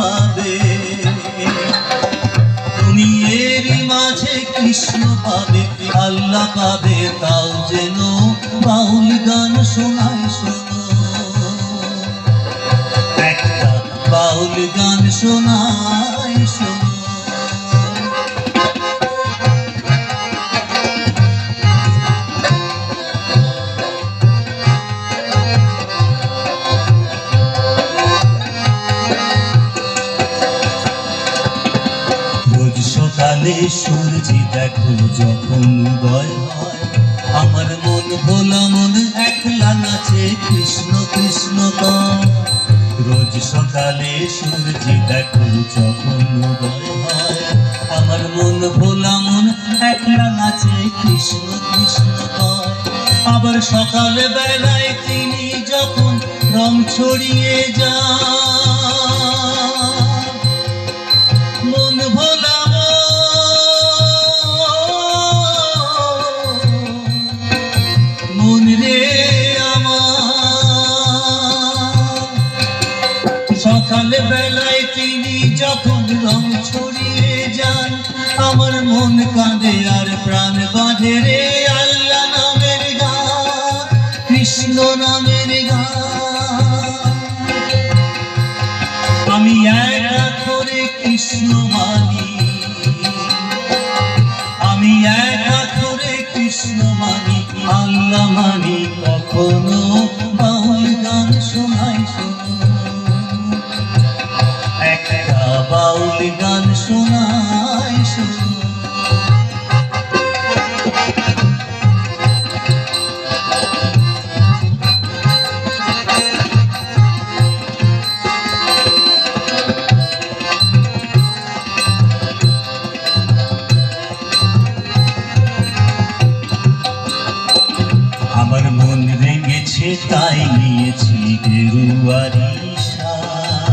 পাবে, তুমি এরই মাঝে কৃষ্ণ পাবে, আল্লাহ পাবে, তাও যেন বাউল গান শোনায় শোনো, একটা বাউল গান শোনায় শোনো। সকালে সূর্যি দেখো যখন উদয় হয়, আমার মন ভোলা মন একলা নাচে কৃষ্ণ কৃষ্ণ কয়। রোজ সকালে সূর্যি দেখো যখন উদয় হয়, আমার মন ভোলা মন একলা নাচে কৃষ্ণ কৃষ্ণ কয়। আবার সকাল বেলায় তিনি যখন রং ছড়িয়ে যান, মন ভোলা মন রে আমার, সকাল বেলায় তিনি যখন রং ছড়িয়ে যান, আমার মন কাঁদে আর প্রাণ বাঁধে রে আল্লাহ নামের গান, কৃষ্ণ নামের গান। আমি এক করে কৃষ্ণ মানি, আমি এক করে কৃষ্ণ মানি, আল্লাহ মানি, কখনো বাউল গান শোনাই শোনো, একটা বাউল গান শোনাই শোনো। আমার মন রেঙেছে তাই নিয়েছি গেরুয়ারি শাল,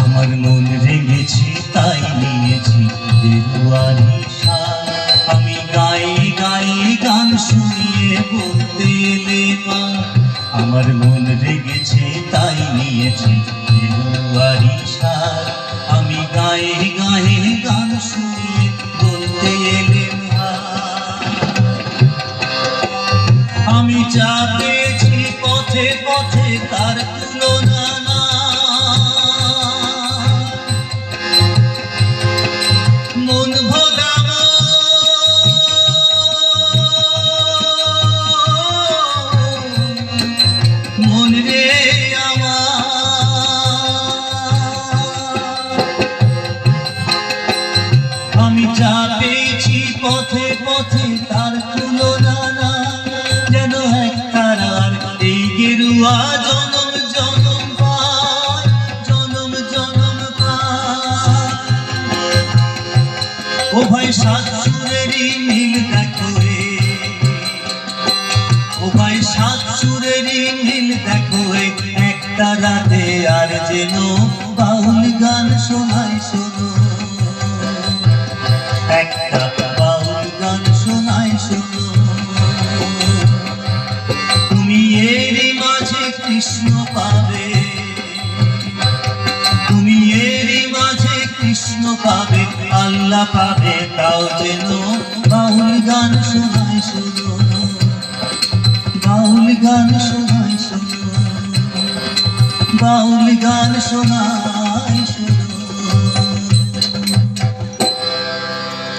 আমার মন রেঙেছে তাই নিয়েছি গেরুয়ারি শাল। আমি গায়ে গায়ে গান শুনিয়ে বলতে এলে মা, আমার মন রেঙেছে তাই নিয়েছি গেরুয়ারি শাল। আমি গায়ে গায়ে গান শুনিয়ে বলতে এলে মা, আমি যা পেয়েছি পথে পথে তার তুলনা না, মন ভোলা মন রে আমার, আমি যা পেয়েছি পথে পথে তার তুলনা না, যেন একতারার এই গেরুয়া জনম জনম পায়, জনম জনম পায়। ও ভাই সাত সুরেরই মিল দেখো রে, ও ভাই সাত সুরেরই মিল দেখো, একটা রাতে আর যেন বাউল গান শোনায় শোনো, একটা বাউল গান শোনায় শোনো। তুমি এরই মাঝে কৃষ্ণ পাবে, তুমি এরই মাঝে কৃষ্ণ পাবে, আল্লাহ পাবে, তাও যেন বাউল গান শোনায় শোনো, বাউল গান শোনায় শোনো, বাউল গান শোনায়।